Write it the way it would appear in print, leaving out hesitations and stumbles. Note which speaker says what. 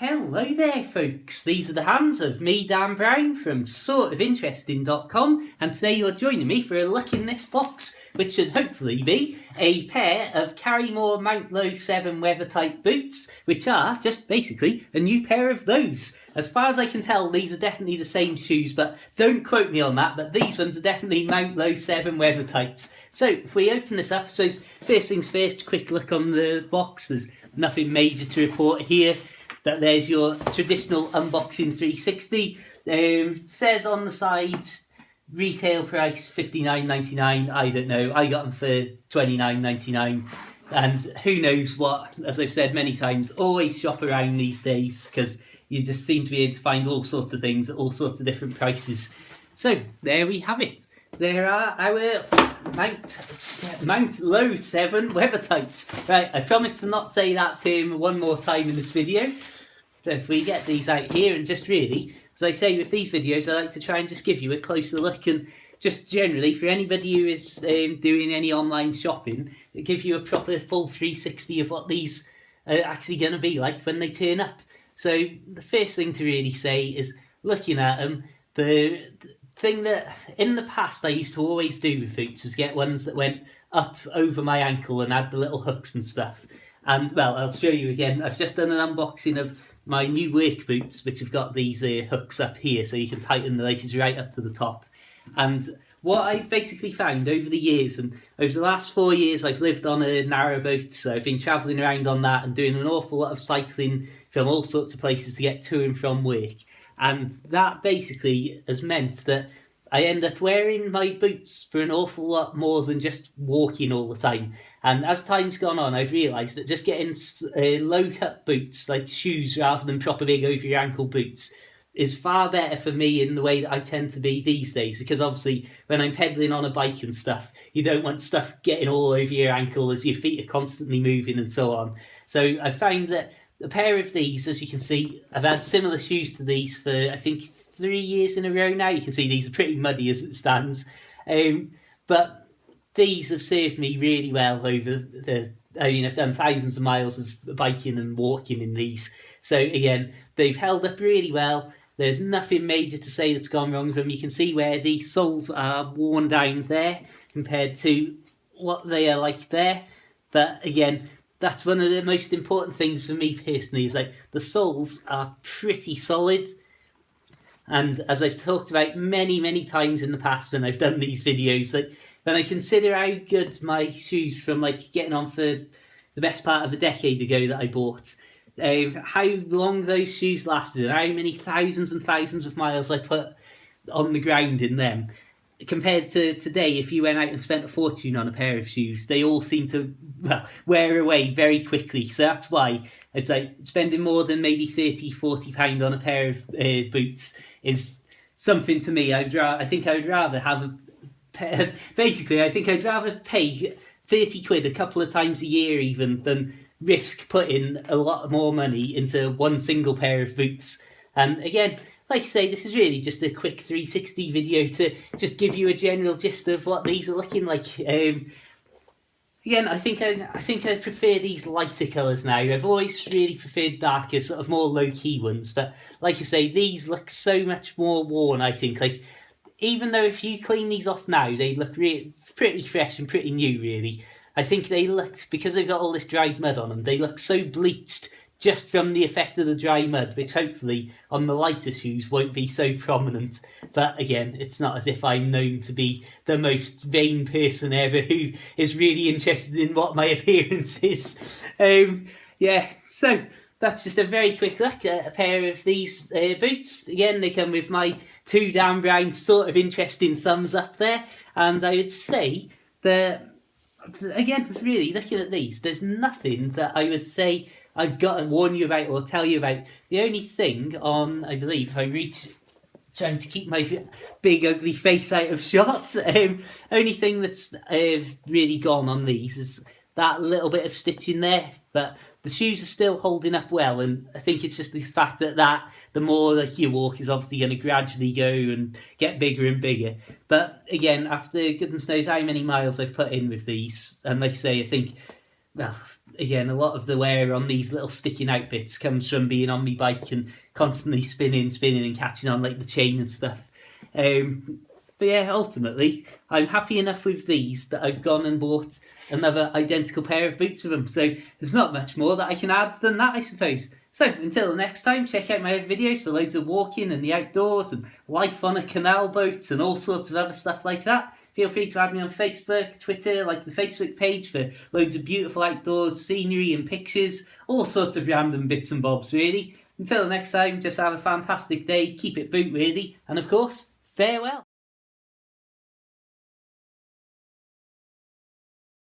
Speaker 1: Hello there folks, these are the hands of me, Dan Brown from sortofinteresting.com, and today you're joining me for a look in this box, which should hopefully be a pair of Karrimor Mount Low 7 weather type boots, which are just basically a new pair of those. As far as I can tell, these are definitely the same shoes, but don't quote me on that, but these ones are definitely Mount Low 7 weather tights. So if we open this up, I suppose first things first, quick look on the box. There's nothing major to report here. That there's your traditional unboxing 360. It says on the side, retail price $59.99. I don't know. I got them for $29.99. And who knows what, as I've said many times, always shop around these days because you just seem to be able to find all sorts of things at all sorts of different prices. So there we have it. There are our Mount Low 7 weather tights. Right, I promise to not say that term one more time in this video. So if we get these out here and just really, as I say with these videos, I like to try and just give you a closer look and just generally for anybody who is doing any online shopping, give you a proper full 360 of what these are actually going to be like when they turn up. So the first thing to really say is looking at them, the thing that in the past I used to always do with boots was get ones that went up over my ankle and had the little hooks and stuff. And well, I'll show you again. I've just done an unboxing of my new work boots, which have got these hooks up here, so you can tighten the laces right up to the top. And what I've basically found over the years, and over the last 4 years I've lived on a narrowboat, so I've been travelling around on that and doing an awful lot of cycling from all sorts of places to get to and from work. And that basically has meant that I end up wearing my boots for an awful lot more than just walking all the time. And as time's gone on, I've realised that just getting low-cut boots, like shoes rather than proper big over-your-ankle boots, is far better for me in the way that I tend to be these days. Because obviously, when I'm pedalling on a bike and stuff, you don't want stuff getting all over your ankle as your feet are constantly moving and so on. So I found that a pair of these, as you can see, I've had similar shoes to these for, I think, 3 years in a row now. You can see these are pretty muddy as it stands. But these have served me really well over I've done thousands of miles of biking and walking in these. So again, they've held up really well. There's nothing major to say that's gone wrong with them. You can see where the soles are worn down there compared to what they are like there. But again, that's one of the most important things for me personally, is like the soles are pretty solid. And as I've talked about many times in the past when I've done these videos, that when I consider how good my shoes from like getting on for the best part of a decade ago that I bought, how long those shoes lasted and how many thousands and thousands of miles I put on the ground in them, compared to today, if you went out and spent a fortune on a pair of shoes, they all seem to, well, wear away very quickly. So that's why it's like spending more than maybe £30-40 on a pair of boots is something to me. I think I would rather have a pair, basically, I think I'd rather pay 30 quid a couple of times a year even than risk putting a lot more money into one single pair of boots. And again, like I say, this is really just a quick 360 video to just give you a general gist of what these are looking like. Again, I think I prefer these lighter colours now. I've always really preferred darker, sort of more low-key ones. But like I say, these look so much more worn, I think. Like, even though if you clean these off now, they look pretty fresh and pretty new, really. I think they looked, because they've got all this dried mud on them, they look so bleached just from the effect of the dry mud, which hopefully on the lighter shoes won't be so prominent. But again, it's not as if I'm known to be the most vain person ever who is really interested in what my appearance is. Yeah, so that's just a very quick look at a pair of these boots. Again, they come with my 2 Dan Brown sort of interesting thumbs up there. And I would say that, again, really looking at these, there's nothing that I would say I've got to warn you about or tell you about. The only thing on, I believe, if I reach, trying to keep my big ugly face out of shot, only thing that's really gone on these is that little bit of stitching there. But the shoes are still holding up well, and I think it's just the fact that the more that you walk is obviously going to gradually go and get bigger and bigger. But again, after goodness knows how many miles I've put in with these, and like I say, I think, well, again, a lot of the wear on these little sticking out bits comes from being on my bike and constantly spinning and catching on like the chain and stuff. But yeah, ultimately, I'm happy enough with these that I've gone and bought another identical pair of boots of them. So there's not much more that I can add than that, I suppose. So until the next time, check out my other videos for loads of walking and the outdoors and life on a canal boat and all sorts of other stuff like that. Feel free to add me on Facebook, Twitter, like the Facebook page for loads of beautiful outdoors scenery and pictures, all sorts of random bits and bobs really. Until the next time, just have a fantastic day, keep it boot really, and of course, farewell.